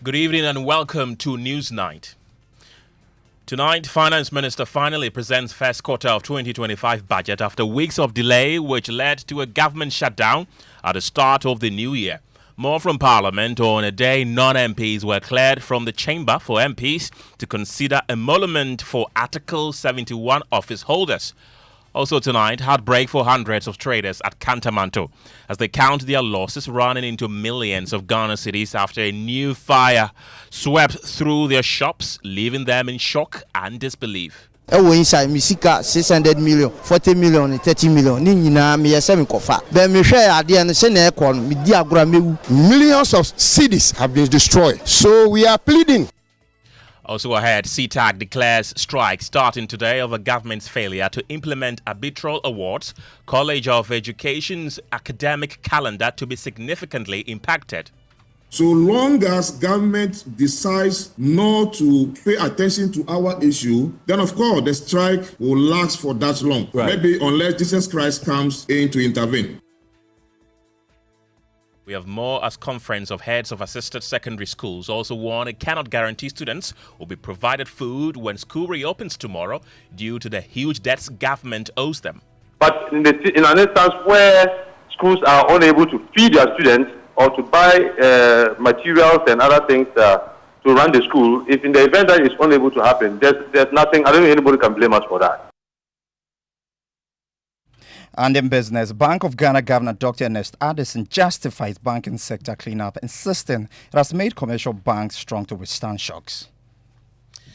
Good evening and welcome to Newsnight. Tonight, Finance Minister finally presents first quarter of 2025 budget after weeks of delay, which led to a government shutdown at the start of the new year. More from Parliament. On a day non-MPs were cleared from the chamber for MPs to consider emolument for Article 71 office holders. Also tonight, heartbreak for hundreds of traders at Kantamanto as they count their losses running into millions of Ghana cedis after a new fire swept through their shops, leaving them in shock and disbelief. Inside Misika 600 million, 40 million, 30 million. Nina me yesem kofa. Then me share ade no se na ekon me di agora mewu. Millions of cedis have been destroyed. So we are pleading. Also ahead, CTAG declares strike starting today over government's failure to implement arbitral awards, College of Education's academic calendar to be significantly impacted. So long as government decides not to pay attention to our issue, then of course the strike will last for that long. Right. Maybe unless Jesus Christ comes in to intervene. We have more as Conference of Heads of Assisted Secondary Schools also warn it cannot guarantee students will be provided food when school reopens tomorrow due to the huge debts government owes them. But in an instance where schools are unable to feed their students or to buy materials and other things to run the school, if in the event that is unable to happen, there's nothing, I don't think anybody can blame us for that. And in business, Bank of Ghana Governor Dr. Ernest Addison justifies banking sector cleanup, insisting it has made commercial banks strong to withstand shocks.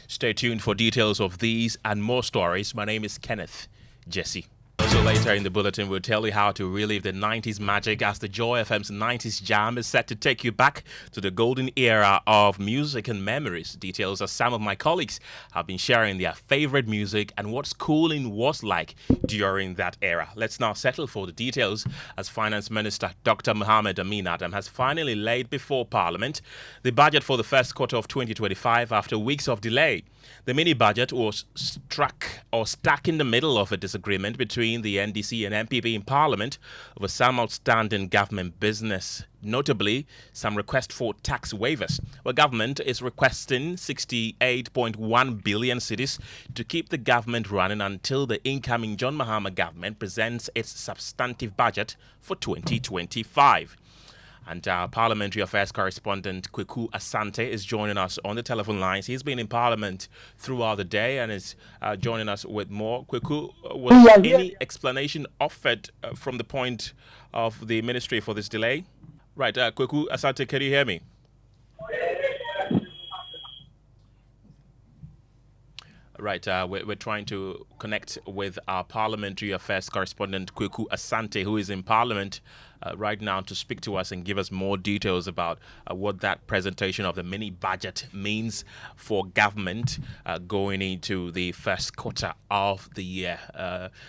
Stay tuned for details of these and more stories. My name is Kenneth Jesse. Also later in the bulletin, we'll tell you how to relive the 90s magic as the Joy FM's 90s Jam is set to take you back to the golden era of music and memories. Details as some of my colleagues have been sharing their favorite music and what schooling was like during that era. Let's now settle for the details as Finance Minister Dr. Mohamed Amin Adam has finally laid before Parliament the budget for the first quarter of 2025 after weeks of delay. The mini-budget was stuck in the middle of a disagreement between the NDC and MPP in Parliament over some outstanding government business, notably some request for tax waivers, where government is requesting 68.1 billion cedis to keep the government running until the incoming John Mahama government presents its substantive budget for 2025. And our Parliamentary Affairs correspondent, Kweku Asante, is joining us on the telephone lines. He's been in Parliament throughout the day and is joining us with more. Kweku, was any explanation offered from the point of the ministry for this delay? Right, Kweku Asante, can you hear me? Right, we're trying to connect with our Parliamentary Affairs correspondent, Kweku Asante, who is in Parliament right now to speak to us and give us more details about what that presentation of the mini-budget means for government going into the first quarter of the year.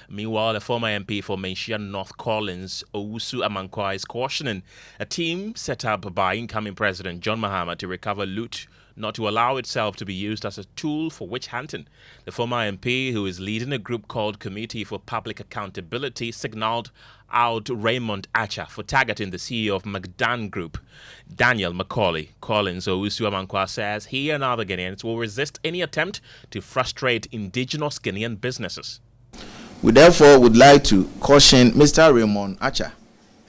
Meanwhile, the former MP for Menchia North Collins, Owusu Amankwa, is cautioning a team set up by incoming President John Mahama to recover loot not to allow itself to be used as a tool for witch hunting. The former MP, who is leading a group called Committee for Public Accountability, signaled out Raymond Acha for targeting the CEO of McDan Group, Daniel Macaulay. Collins Owusu Amankwa says he and other Ghanaians will resist any attempt to frustrate indigenous Ghanaian businesses. We therefore would like to caution Mr. Raymond Acha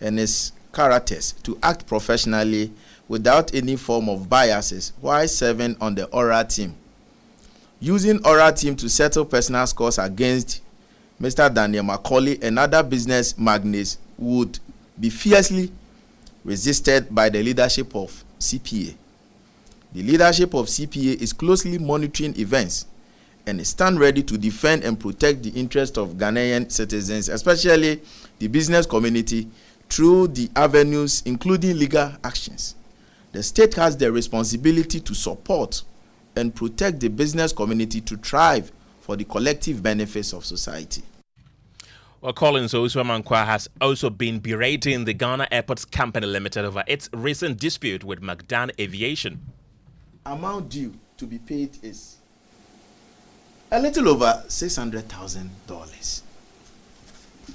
and his characters to act professionally without any form of biases while serving on the ORA team. Using ORA team to settle personal scores against Mr. Daniel Macaulay and other business magnates would be fiercely resisted by the leadership of CPA. The leadership of CPA is closely monitoring events and stand ready to defend and protect the interests of Ghanaian citizens, especially the business community, through the avenues including legal actions. The state has the responsibility to support and protect the business community to thrive for the collective benefits of society. Well, Collins Owusu Amankwa has also been berating the Ghana Airports Company Limited over its recent dispute with McDan Aviation. Amount due to be paid is a little over $600,000.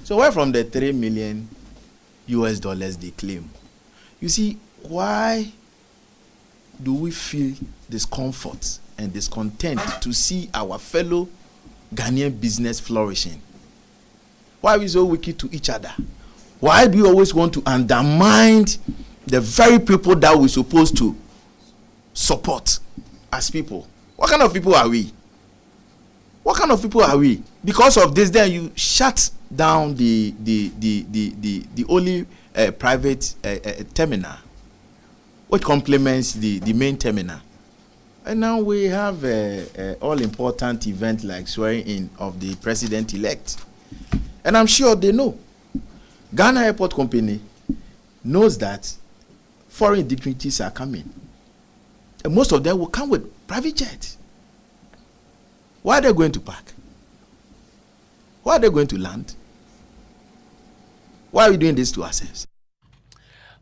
So where from the $3 million they claim? You see, why do we feel discomfort and discontent to see our fellow Ghanaian business flourishing? Why are we so wicked to each other? Why do we always want to undermine the very people that we're supposed to support as people? What kind of people are we? What kind of people are we? Because of this, then you shut down the only private terminal, which complements the main terminal. And now we have an all-important event like swearing in of the president-elect. And I'm sure they know. Ghana Airport Company knows that foreign dignitaries are coming. And most of them will come with private jets. Where are they going to park? Where are they going to land? Why are we doing this to ourselves?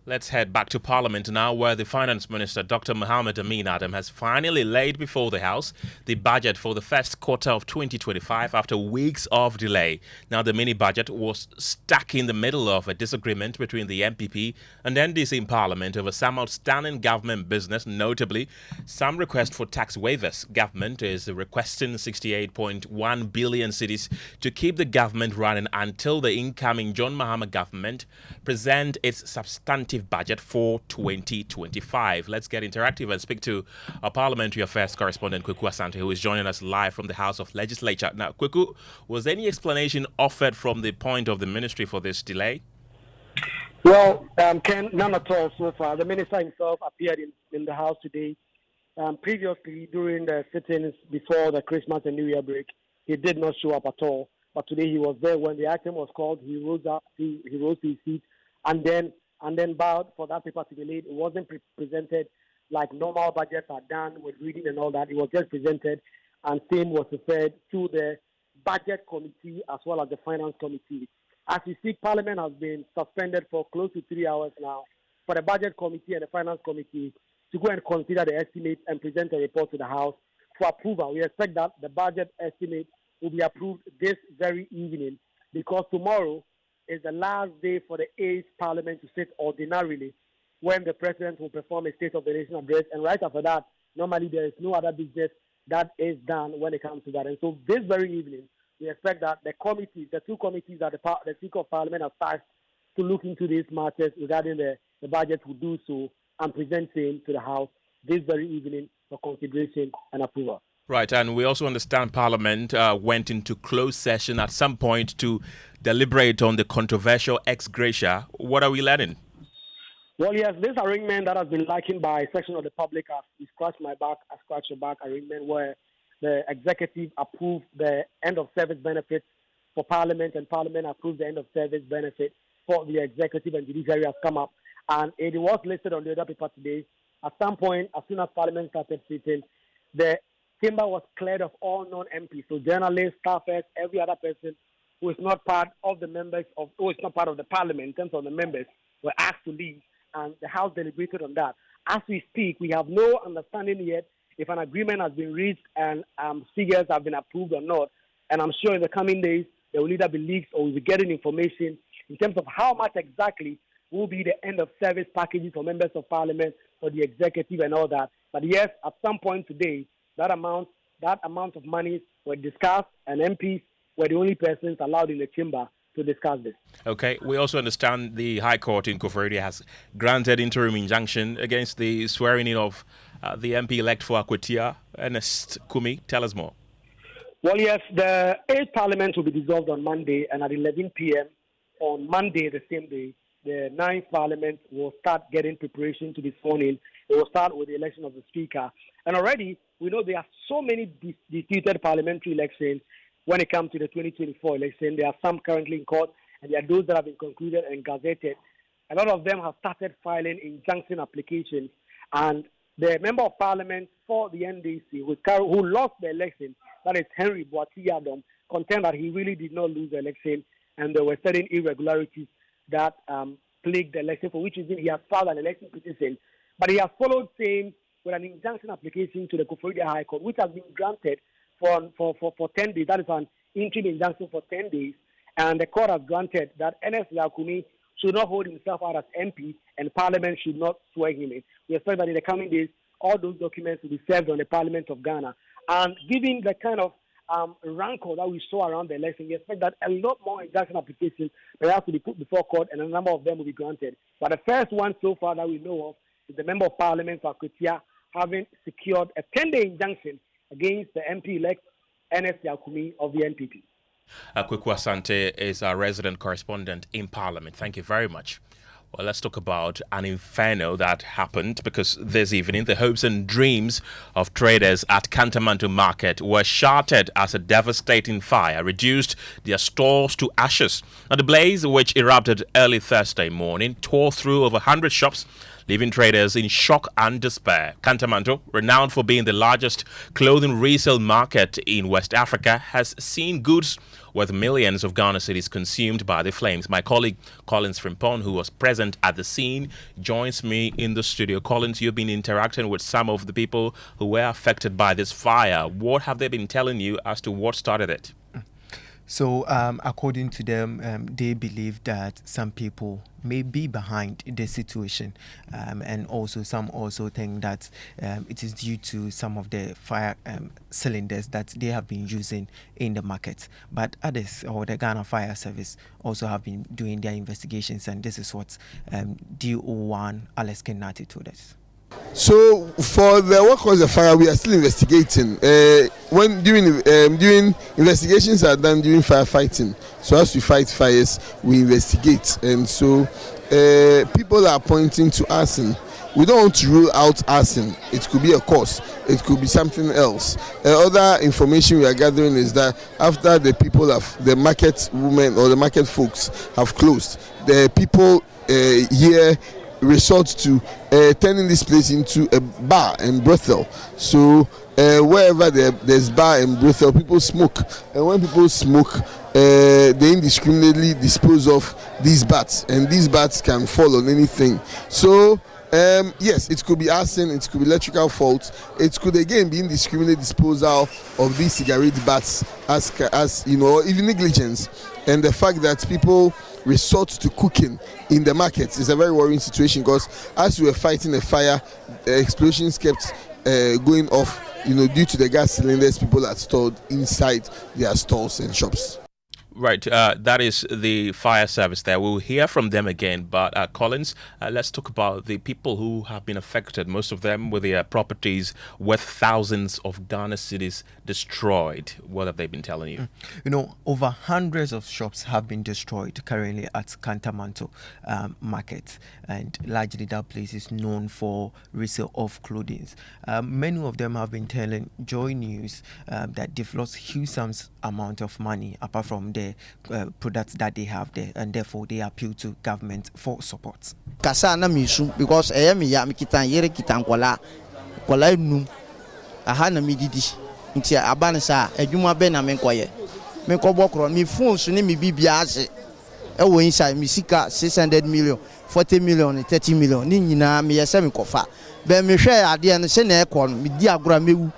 Let's head back to Parliament now, where the Finance Minister, Dr. Mohamed Amin Adam, has finally laid before the House the budget for the first quarter of 2025 after weeks of delay. Now, the mini-budget was stuck in the middle of a disagreement between the MPP and NDC in Parliament over some outstanding government business, notably some request for tax waivers. Government is requesting 68.1 billion cedis to keep the government running until the incoming John Mahama government present its substantive budget for 2025. Let's get interactive and speak to our Parliamentary Affairs correspondent, Kweku Asante, who is joining us live from the House of Legislature. Now, Kweku, was any explanation offered from the point of the ministry for this delay? Well, Ken, none at all so far. The minister himself appeared in the House today. Previously, during the sittings before the Christmas and New Year break, he did not show up at all. But today he was there when the item was called. He rose up, he rose to his seat, and then bowed for that paper to be laid. It wasn't presented like normal budgets are done with reading and all that. It was just presented, and same was referred to the Budget Committee as well as the Finance Committee. As we speak, Parliament has been suspended for close to 3 hours now for the Budget Committee and the Finance Committee to go and consider the estimates and present a report to the House for approval. We expect that the budget estimate will be approved this very evening, because tomorrow is the last day for the 8th Parliament to sit ordinarily, when the President will perform a State of the Nation address. And right after that, normally there is no other business that is done when it comes to that. And so this very evening, we expect that the committees, the two committees that the Speaker of Parliament has tasked to look into these matters regarding the budget, will do so and present same to the House this very evening for consideration and approval. Right, and we also understand Parliament went into closed session at some point to deliberate on the controversial ex gratia. What are we learning? Well, yes, this arrangement that has been likened by a section of the public as "you scratch my back, I scratch your back" arrangement, where the executive approved the end of service benefits for Parliament and Parliament approved the end of service benefit for the executive and judiciary, has come up. And it was listed on the other paper today. At some point, as soon as Parliament started sitting, the chamber was cleared of all non-MPs, so journalists, staffers, every other person who is not part of the members of, who is not part of the Parliament in terms of the members, were asked to leave, and the House deliberated on that. As we speak, we have no understanding yet if an agreement has been reached and figures have been approved or not. And I'm sure in the coming days there will either be leaks or we'll be getting information in terms of how much exactly will be the end of service packages for members of Parliament, for the executive and all that. But yes, at some point today, that amount of money were discussed, and MPs were the only persons allowed in the chamber to discuss this. Okay, we also understand the High Court in Koforidua has granted interim injunction against the swearing in of the MP-elect for Akwatia, Ernest Kumi. Tell us more. Well, yes, the 8th Parliament will be dissolved on Monday, and at 11 p.m. on Monday, the same day, the 9th Parliament will start getting preparation to be sworn in. It will start with the election of the Speaker. And already, we know there are so many disputed parliamentary elections when it comes to the 2024 election. There are some currently in court, and there are those that have been concluded and gazetted. A lot of them have started filing injunction applications. And the Member of Parliament for the NDC, who lost the election, that is Henry Boati-Yadom, contend that he really did not lose the election, and there were certain irregularities that plagued the election, for which reason he has filed an election petition. But he has followed same with an injunction application to the Koforidua High Court, which has been granted for 10 days. That is an interim injunction for 10 days. And the court has granted that Ernest Kumi should not hold himself out as MP, and Parliament should not swear him in. We expect that in the coming days, all those documents will be served on the Parliament of Ghana. And given the kind of rancor that we saw around the election, we expect that a lot more injunction applications will have to be put before court, and a number of them will be granted. But the first one so far that we know of is the Member of Parliament for Akutia having secured a 10-day injunction against the MP-elect Ernest Yakumi of the NPP. Akweku Asante is our resident correspondent in Parliament. Thank you very much. Well, let's talk about an inferno that happened because this evening the hopes and dreams of traders at Kantamanto market were shattered as a devastating fire reduced their stores to ashes. Now, the blaze, which erupted early Thursday morning, tore through over 100 shops, leaving traders in shock and despair. Kantamanto, renowned for being the largest clothing resale market in West Africa, has seen goods worth millions of Ghana cedis consumed by the flames. My colleague Collins Frimpong, who was present at the scene, joins me in the studio. Collins, you've been interacting with some of the people who were affected by this fire. What have they been telling you as to what started it? So, according to them, they believe that some people may be behind the situation, and also some also think that it is due to some of the fire cylinders that they have been using in the market. But others, or the Ghana Fire Service, also have been doing their investigations, and this is what DO1 Alex Kenati told us. So for the what caused the fire, we are still investigating. When during investigations are done during firefighting, so as we fight fires, we investigate, and so people are pointing to arson. We don't want to rule out arson. It could be a cause. It could be something else. Other information we are gathering is that after the market women or the market folks have closed, the people here resort to turning this place into a bar and brothel. So wherever there's bar and brothel, people smoke, and when people smoke, they indiscriminately dispose of these bats, and these bats can fall on anything. So yes, it could be arson, it could be electrical fault, it could again be indiscriminate disposal of these cigarette bats, as you know, even negligence, and the fact that people resort to cooking in the markets is a very worrying situation, because as we were fighting a fire, the explosions kept going off, due to the gas cylinders people had stored inside their stores and shops. Right, that is the fire service there. We'll hear from them again. But Collins, let's talk about the people who have been affected, most of them with their properties worth thousands of Ghana cedis destroyed. What have they been telling you? Over hundreds of shops have been destroyed currently at Kantamanto market, and largely that place is known for resale of clothing. Many of them have been telling Joy News that they've lost huge amount of money apart from the products that they have there, and therefore they appeal to government for support. Kasa na misu because me ya mikitan yere kitan kwala num aha na mididi nti abane sa adwuma be na menkoye menkobokro mi phone so ne mi bibia ase e wo inside mi sika 600 million 40 million 30 million ni nyina me yese me kofa be me hwe ade no se na ekọ no mi di agora mewu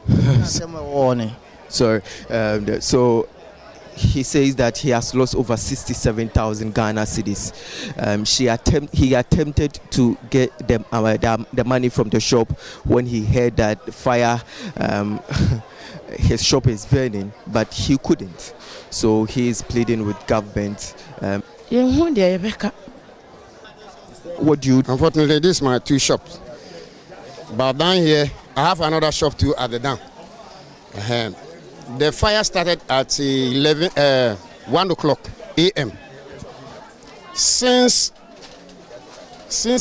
asem wo ne. So he says that he has lost over 67,000 Ghana cedis. He attempted to get the money from the shop when he heard that fire, his shop is burning, but he couldn't. So he is pleading with government. What do you? Unfortunately, this is my two shops. But down here, I have another shop too at the down. The fire started at 1 o'clock a.m. Since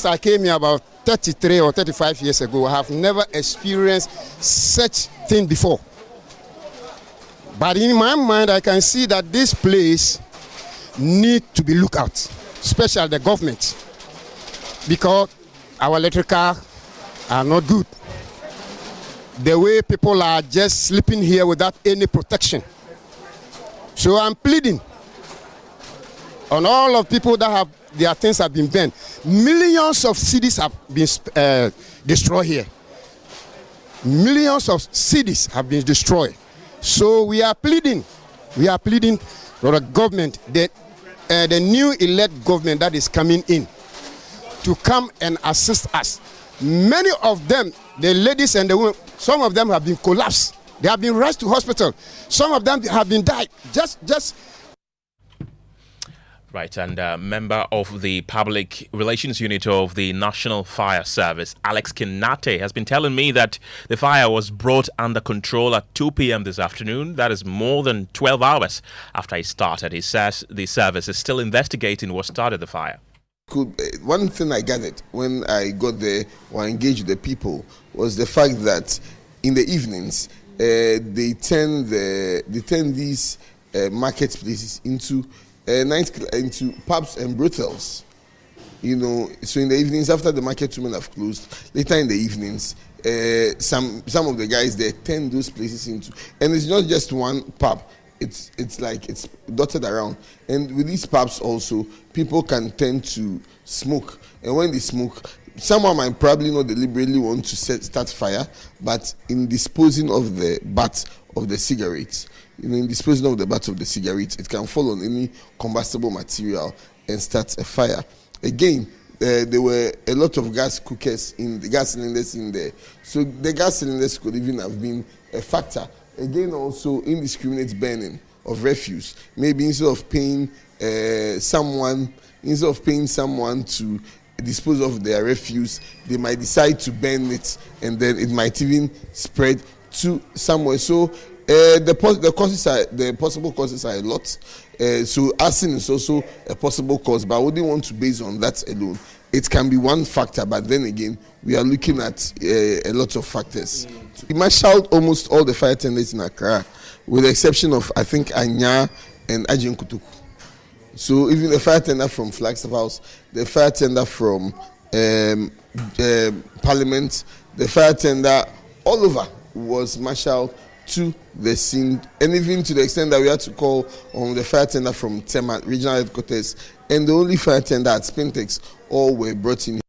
I came here about 33 or 35 years ago, I have never experienced such thing before. But in my mind, I can see that this place needs to be looked at, especially the government, because our electrical are not good. The way people are just sleeping here without any protection. So I'm pleading on all of people that have their things have been burned. Millions of cedis have been destroyed here. Millions of cedis have been destroyed. So we are pleading for the government, the new elect government that is coming in, to come and assist us Many of them, the ladies and the women, some of them have been collapsed. They have been rushed to hospital. Some of them have been died. Just. Right, and a member of the Public Relations Unit of the National Fire Service, Alex Kinate, has been telling me that the fire was brought under control at 2 p.m. this afternoon. That is more than 12 hours after it started. He says the service is still investigating what started the fire. One thing I gathered when I got there or engaged the people was the fact that in the evenings they turn these marketplaces into into pubs and brothels. So in the evenings after the market women have closed, later in the evenings, some of the guys they turn those places into, and it's not just one pub. It's like it's dotted around, and with these pubs also, people can tend to smoke, and when they smoke, someone might probably not deliberately want to start fire, but in disposing of the butt of the cigarettes, in disposing of the butt of the cigarettes, it can fall on any combustible material and start a fire. Again, there were a lot of gas cookers in the gas cylinders in there, so the gas cylinders could even have been a factor. Again, also indiscriminate burning of refuse. Maybe instead of paying someone to dispose of their refuse, they might decide to burn it, and then it might even spread to somewhere. So the possible causes are a lot. So arson is also a possible cause, but I wouldn't want to base on that alone. It can be one factor, but then again, we are looking at a lot of factors. We marshaled almost all the fire tenders in Accra, with the exception of, I think, Anya and Ajin Kutuku. So even the fire tender from Flagstaff House, the fire tender from Parliament, the fire tender all over was marshaled to the scene, and even to the extent that we had to call on the fire tender from Tema regional headquarters, and the only fire tender at Spintex, all were brought in.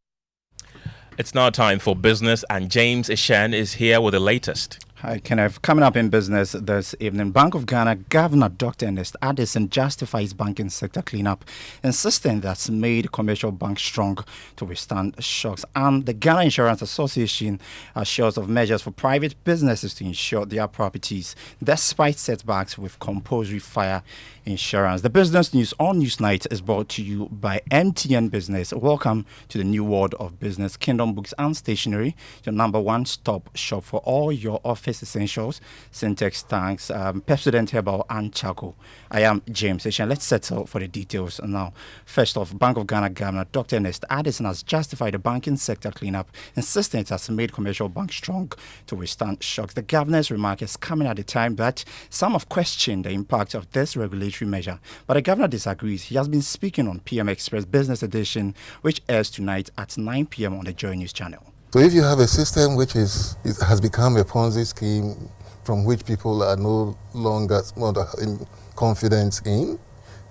It's now time for business, and James Ishen is here with the latest. Hi, Kenneth. Coming up in business this evening, Bank of Ghana Governor Dr. Ernest Addison justifies banking sector cleanup, insisting that's made commercial banks strong to withstand shocks. And the Ghana Insurance Association assures of measures for private businesses to insure their properties, despite setbacks with compulsory fire insurance. The business news on Newsnight is brought to you by MTN Business. Welcome to the new world of business. Kingdom Books and Stationery, your number one stop shop for all your office essentials, Syntex tanks, Pepsodent Herbal and Charcoal. I am James Ishan. Let's settle for the details now. First off, Bank of Ghana Governor Dr. Ernest Addison has justified the banking sector cleanup, insisting it has made commercial banks strong to withstand shocks. The governor's remark is coming at a time that some have questioned the impact of this regulatory measure, but the governor disagrees. He has been speaking on PM Express Business Edition, which airs tonight at 9 p.m. on the Joy News channel. So if you have a system which has become a Ponzi scheme from which people are no longer confident in,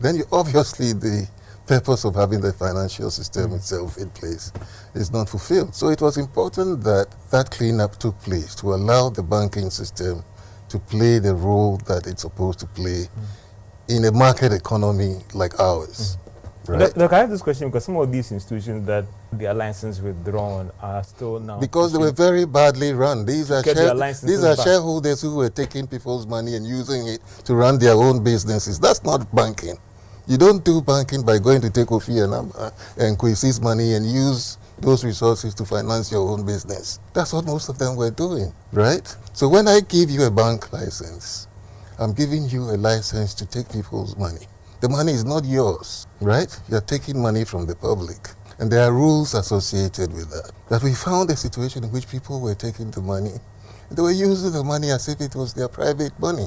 then obviously the purpose of having the financial system itself in place is not fulfilled. So it was important that that cleanup took place to allow the banking system to play the role that it's supposed to play in a market economy like ours. Right. Look, I have this question because some of these institutions that their license withdrawn are still now... Because they were very badly run. These are shareholders who were taking people's money and using it to run their own businesses. That's not banking. You don't do banking by going to take Kofi and Kwesi's money and use those resources to finance your own business. That's what most of them were doing, right? So when I give you a bank license, I'm giving you a license to take people's money. The money is not yours, right? You're taking money from the public. And there are rules associated with that. That we found a situation in which people were taking the money. They were using the money as if it was their private money.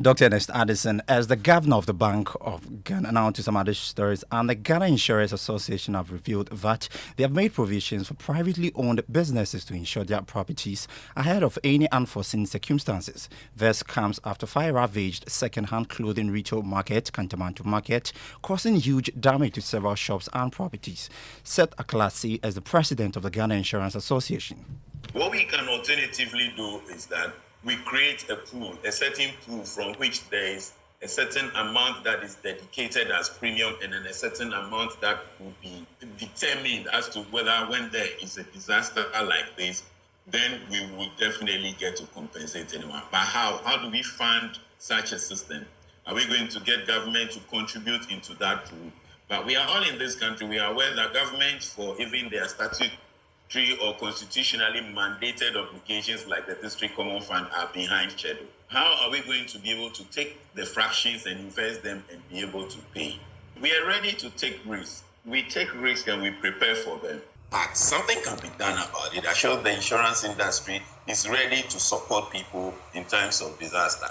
Dr. Ernest Addison, as the governor of the Bank of Ghana, now to some other stories, and the Ghana Insurance Association have revealed that they have made provisions for privately owned businesses to insure their properties ahead of any unforeseen circumstances. This comes after fire ravaged second-hand clothing retail market, Kantamanto market, causing huge damage to several shops and properties. Seth Aklasi is the president of the Ghana Insurance Association. What we can alternatively do is that we create a pool, a certain pool from which there is a certain amount that is dedicated as premium, and then a certain amount that will be determined as to whether when there is a disaster like this, then we will definitely get to compensate anyone. But how? How do we fund such a system? Are we going to get government to contribute into that pool? But we are all in this country. We are aware that government, for even their statutory or constitutionally mandated obligations like the District Common Fund, are behind schedule. How are we going to be able to take the fractions and invest them and be able to pay? We are ready to take risks. We take risks and we prepare for them. But something can be done about it. I sure the insurance industry is ready to support people in times of disaster.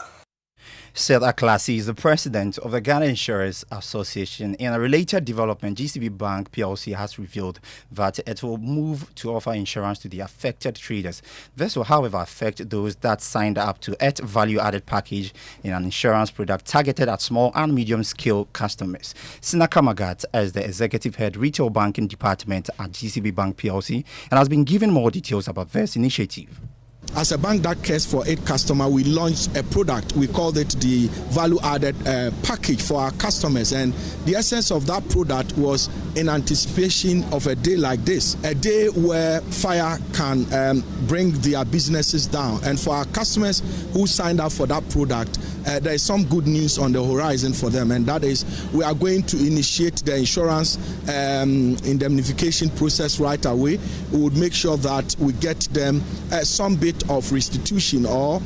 Seth Aklasi is the president of the Ghana Insurance Association. In a related development, GCB Bank PLC has revealed that it will move to offer insurance to the affected traders. This will, however, affect those that signed up to its value-added package in an insurance product targeted at small and medium-scale customers. Sina Kamagat is the executive head retail banking department at GCB Bank PLC and has been given more details about this initiative. As a bank that cares for its customer, we launched a product. We called it the value-added package for our customers. And the essence of that product was in anticipation of a day like this, a day where fire can bring their businesses down. And for our customers who signed up for that product, there is some good news on the horizon for them. And that is, we are going to initiate the insurance indemnification process right away. We would make sure that we get them some bit of restitution or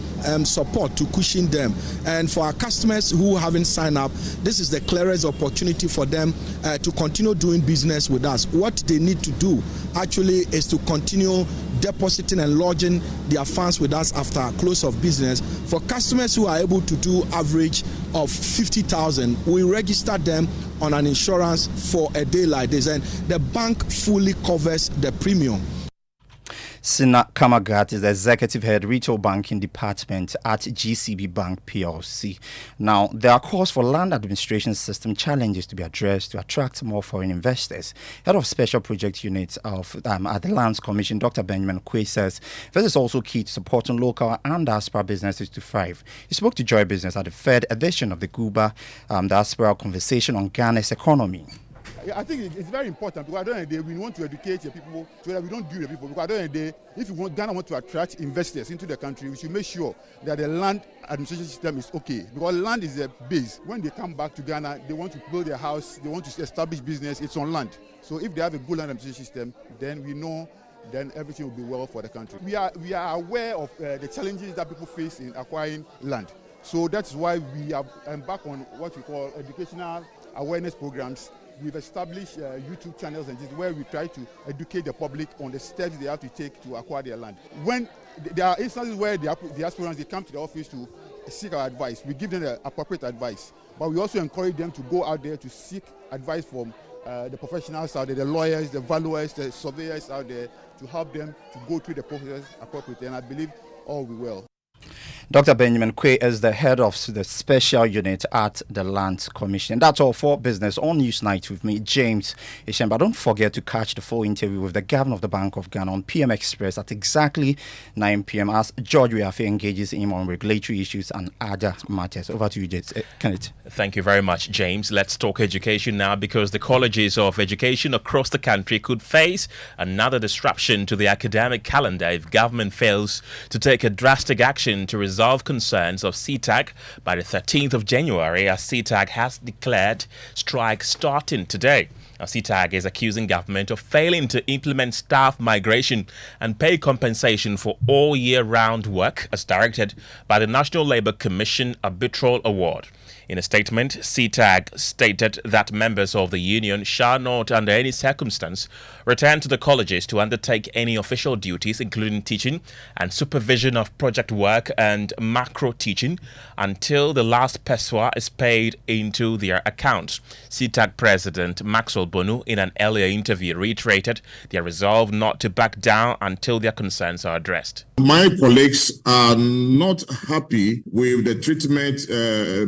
support to cushion them. And for our customers who haven't signed up, this is the clearest opportunity for them to continue doing business with us. What they need to do actually is to continue depositing and lodging their funds with us after close of business. For customers who are able to do average of 50,000, we register them on an insurance for a day like this, and the bank fully covers the premium. Sina Kamagat is the executive head retail banking department at GCB Bank PLC. Now, there are calls for land administration system challenges to be addressed to attract more foreign investors. Head of Special Project Unit of at the Lands Commission, Dr. Benjamin Quay, says this is also key to supporting local and diaspora businesses to thrive. He spoke to Joy Business at the third edition of the Cuba Diaspora Conversation on Ghana's economy. I think it's very important because at the end of the day, we want to educate the people so that we don't do the people. Because at the end of the day, if Ghana wants to attract investors into the country, we should make sure that the land administration system is okay. Because land is the base. When they come back to Ghana, they want to build their house, they want to establish business, it's on land. So if they have a good land administration system, then we know then everything will be well for the country. We are aware of the challenges that people face in acquiring land. So that's why we have embarked on what we call educational awareness programs. We've established YouTube channels and this where we try to educate the public on the steps they have to take to acquire their land. When there are instances where the aspirants they come to the office to seek our advice, we give them the appropriate advice. But we also encourage them to go out there to seek advice from the professionals out there, the lawyers, the valuers, the surveyors out there, to help them to go through the process appropriately. And I believe all will be well. Dr. Benjamin Quay is the head of the special unit at the Lands Commission. That's all for business on Newsnight with me, James Ishemba. Don't forget to catch the full interview with the Governor of the Bank of Ghana on PM Express at exactly 9 p.m. as George Weafe engages him on regulatory issues and other matters. Over to you, Kenneth. Thank you very much, James. Let's talk education now, because the colleges of education across the country could face another disruption to the academic calendar if government fails to take a drastic action to resolve concerns of CTAG by the 13th of January, as CTAG has declared strike starting today. Now, CTAG is accusing government of failing to implement staff migration and pay compensation for all year-round work as directed by the National Labour Commission Arbitral Award. In a statement, CTAG stated that members of the union shall not, under any circumstance, return to the colleges to undertake any official duties, including teaching and supervision of project work and macro teaching, until the last peswa is paid into their accounts. CTAG President Maxwell Bonu, in an earlier interview, reiterated their resolve not to back down until their concerns are addressed. My colleagues are not happy with the treatment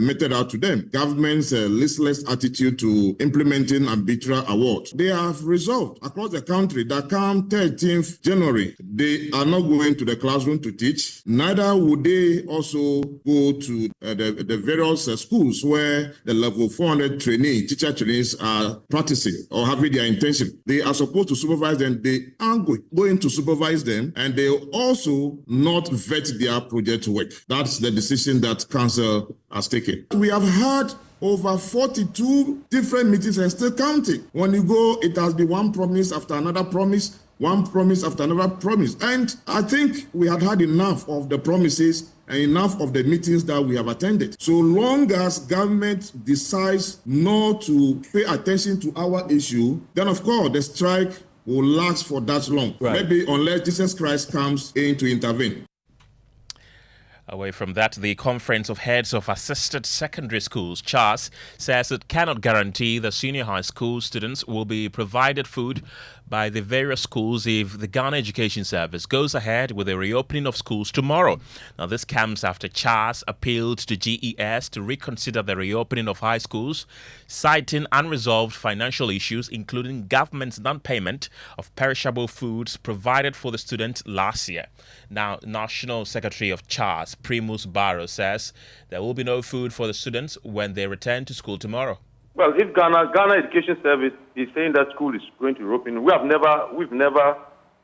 meted out to them. Government's listless attitude to implementing arbitral awards. They have resolved across the country that come 13th January, they are not going to the classroom to teach. Neither would they also go to the various schools where the level 400 teacher trainees are practicing or having their intention. They are supposed to supervise them. They aren't going to supervise them, and they also not vet their project work. That's the decision that council has taken. We have had over 42 different meetings and still counting. When you go, it has been one promise after another promise, one promise after another promise. And I think we had enough of the promises and enough of the meetings that we have attended. So long as government decides not to pay attention to our issue, then of course the strike will last for that long. Right. Maybe unless Jesus Christ comes in to intervene. Away from that, the Conference of Heads of Assisted Secondary Schools, CHAS, says it cannot guarantee that senior high school students will be provided food by the various schools if the Ghana Education Service goes ahead with the reopening of schools tomorrow. Now, this comes after CHAS appealed to GES to reconsider the reopening of high schools, citing unresolved financial issues, including government's non-payment of perishable foods provided for the students last year. Now, National Secretary of CHAS, Primus Barrow, says there will be no food for the students when they return to school tomorrow. Well, if Ghana Education Service is saying that school is going to reopen, we've never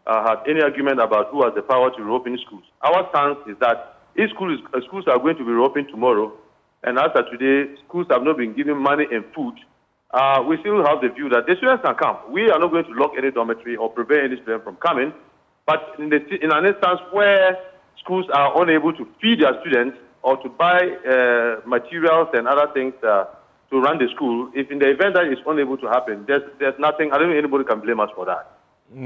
had any argument about who has the power to reopen schools. Our stance is that if schools are going to be reopened tomorrow, and as of today, schools have not been given money and food, we still have the view that the students can come. We are not going to lock any dormitory or prevent any student from coming. But in an instance where schools are unable to feed their students or to buy materials and other things to run the school, if in the event that it's unable to happen, there's nothing, I don't think anybody can blame us for that.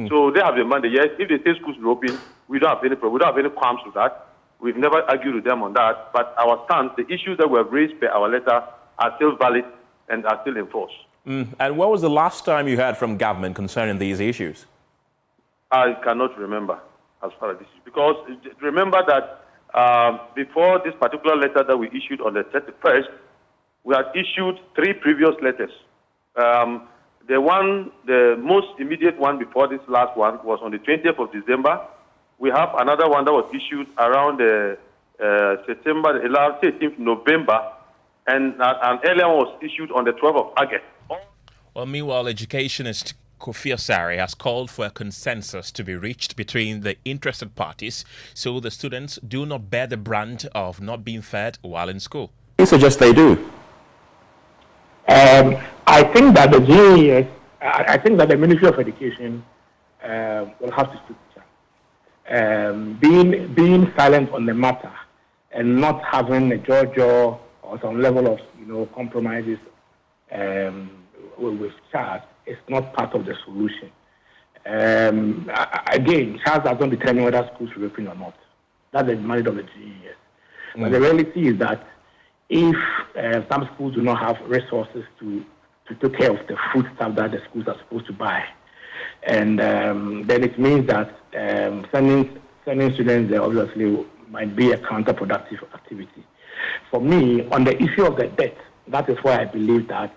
So they have the money. Yes, if they say schools are open, we don't have any problem. We don't have any qualms with that. We've never argued with them on that. But our stance, the issues that we have raised per our letter are still valid and are still in force. And when was the last time you heard from government concerning these issues? I cannot remember as far as this is. Because remember that before this particular letter that we issued on the 31st, we had issued 3 previous letters. The most immediate one before this last one was on the 20th of December. We have another one that was issued around September, 18th November, and an earlier one was issued on the 12th of August. Well, meanwhile, educationist Kofi Asare has called for a consensus to be reached between the interested parties so the students do not bear the brunt of not being fed while in school. He suggests they do. I think that the GES, I think that the Ministry of Education will have to speak to them. Being silent on the matter and not having a jaw or some level of compromises with CHAS is not part of the solution. Again, CHAS doesn't determine whether schools will open or not. That's the mandate of the GES. But the reality is that if some schools do not have resources to take care of the food stuff that the schools are supposed to buy, and then it means that sending students there obviously might be a counterproductive activity. For me, on the issue of the debt, that is why I believe that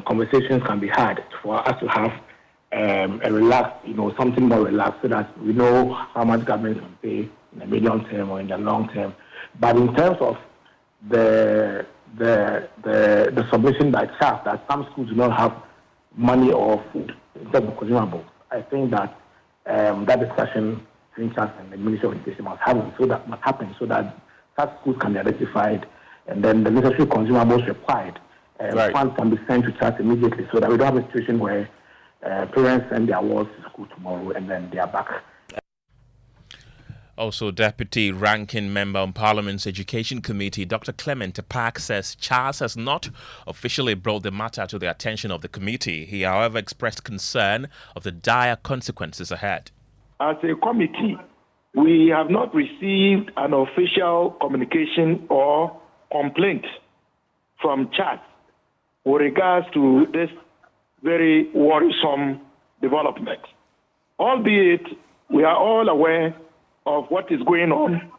conversations can be had for us to have a relaxed, something more relaxed, so that we know how much government can pay in the medium term or in the long term. But in terms of the submission by CHAS that some schools do not have money or food in terms of consumables, I think that that discussion between CHAS and the Ministry of Education must happen so that such schools can be identified, and then the necessary consumables required funds can be sent to CHAS immediately, so that we don't have a situation where parents send their awards to school tomorrow and then they are back. Also, Deputy Ranking Member on Parliament's Education Committee, Dr. Clement Park, says CHAS has not officially brought the matter to the attention of the committee. He, however, expressed concern of the dire consequences ahead. As a committee, we have not received an official communication or complaint from CHAS with regards to this very worrisome development. Albeit we are all aware of what is going on,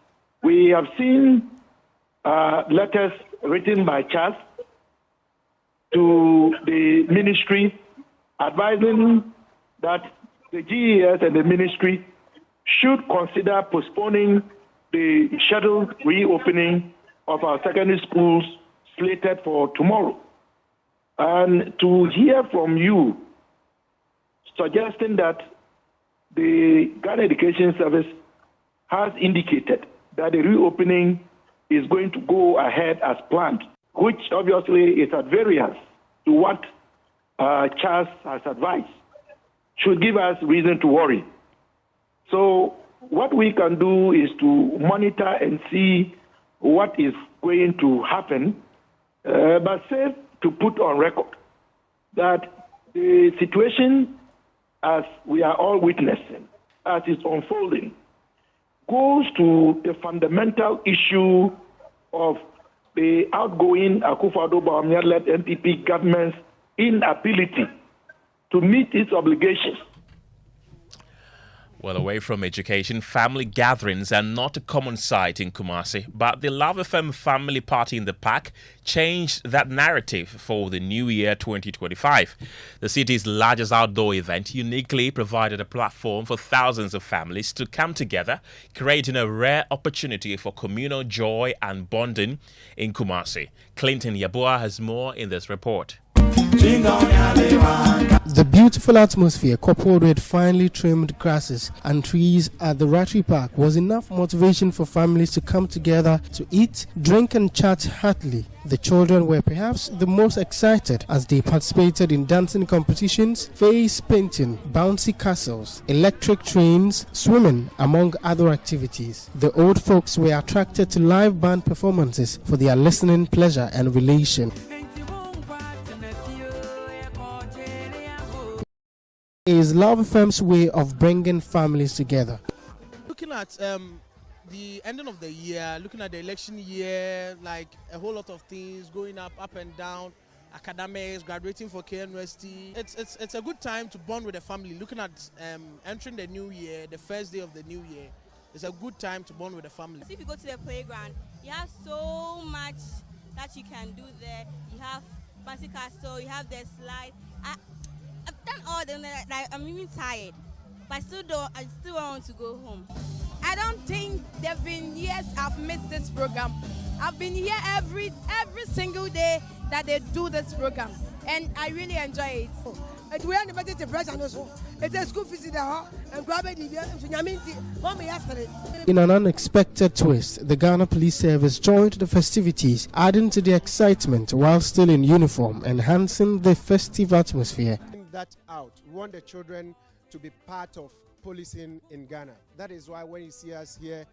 we have seen letters written by Charles to the ministry advising that the GES and the ministry should consider postponing the scheduled reopening of our secondary schools slated for tomorrow. And to hear from you suggesting that the Ghana Education Service has indicated that the reopening is going to go ahead as planned, which obviously is at variance to what Charles has advised, should give us reason to worry. So what we can do is to monitor and see what is going to happen, but safe to put on record that the situation, as we are all witnessing, as it's unfolding, goes to the fundamental issue of the outgoing Akufo-Addo-Bawumia-led NPP government's inability to meet its obligations. Well, away from education, family gatherings are not a common sight in Kumasi, but the Love FM Family Party in the Park changed that narrative for the new year 2025. The city's largest outdoor event uniquely provided a platform for thousands of families to come together, creating a rare opportunity for communal joy and bonding in Kumasi. Clinton Yabua has more in this report. The beautiful atmosphere, coupled with finely trimmed grasses and trees at the Ratri Park, was enough motivation for families to come together to eat, drink and chat heartily. The children were perhaps the most excited as they participated in dancing competitions, face painting, bouncy castles, electric trains, swimming, among other activities. The old folks were attracted to live band performances for their listening pleasure and relation. Is Love FM's way of bringing families together. Looking at the ending of the year, looking at the election year, like a whole lot of things going up and down, academics, graduating for KNUST. It's a good time to bond with the family. Looking at entering the new year, the first day of the new year, it's a good time to bond with the family. If you go to the playground, you have so much that you can do there. You have fancy castle, you have the slide. I've done all them. Like, I'm even tired, but I still want to go home. I don't think there've been years I've missed this program. I've been here every single day that they do this program, and I really enjoy it. We are the president also. It's a school visit and grab it. In an unexpected twist, the Ghana Police Service joined the festivities, adding to the excitement while still in uniform, enhancing the festive atmosphere. That out. We want the children to be part of policing in Ghana. That is why when you see us here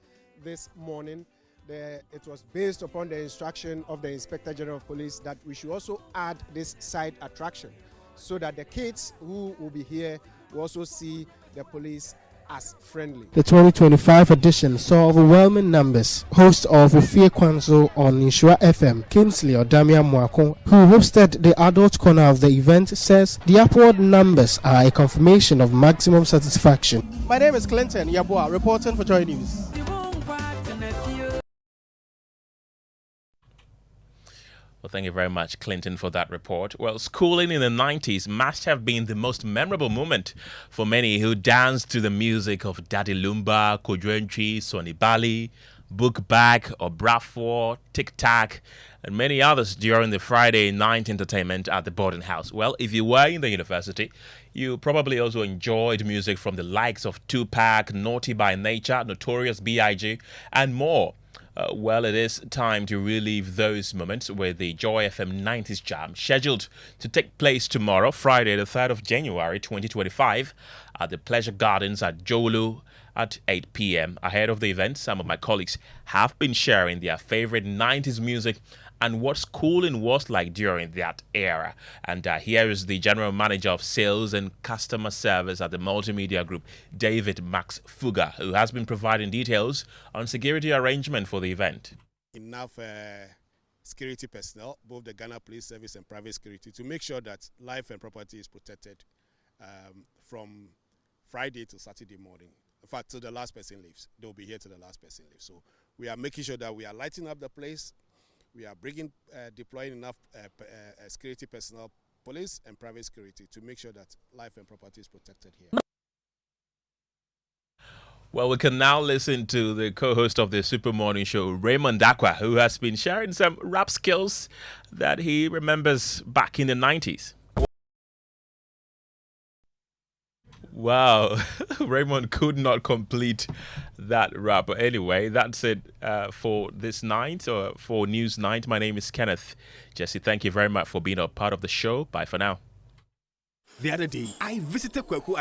this morning, it was based upon the instruction of the Inspector General of Police that we should also add this side attraction so that the kids who will be here will also see the police as friendly. The 2025 edition saw overwhelming numbers. Host of Ofie Kwanzo on Insura FM, Kingsley Odamia Mwako, who hosted the adult corner of the event, says the upward numbers are a confirmation of maximum satisfaction. My name is Clinton Yabua, reporting for Joy News. Well, thank you very much, Clinton, for that report. Well, schooling in the 90s must have been the most memorable moment for many who danced to the music of Daddy Lumba, Kojwenchi, Sonny Bali, Book Bag, Obrafour, Tic Tac, and many others during the Friday night entertainment at the boarding house. Well, if you were in the university, you probably also enjoyed music from the likes of Tupac, Naughty by Nature, Notorious B.I.G., and more. Well, it is time to relive those moments with the Joy FM 90s Jam, scheduled to take place tomorrow, Friday, the 3rd of January, 2025, at the Pleasure Gardens at Jolu at 8 p.m. Ahead of the event, some of my colleagues have been sharing their favorite 90s music and what schooling was like during that era. And here is the General Manager of Sales and Customer Service at the Multimedia Group, David Max Fuga, who has been providing details on security arrangement for the event. Enough security personnel, both the Ghana Police Service and private security, to make sure that life and property is protected from Friday to Saturday morning. In fact, till the last person leaves. They'll be here till the last person leaves. So we are making sure that we are lighting up the place. We are deploying enough security personnel, police and private security, to make sure that life and property is protected here. Well, we can now listen to the co-host of the Super Morning Show, Raymond Dakwa, who has been sharing some rap skills that he remembers back in the 90s. Wow, Raymond could not complete that rap. But anyway, that's it for this night, or for News Night. My name is Kenneth. Jesse, thank you very much for being a part of the show. Bye for now. The other day, I visited Kwaku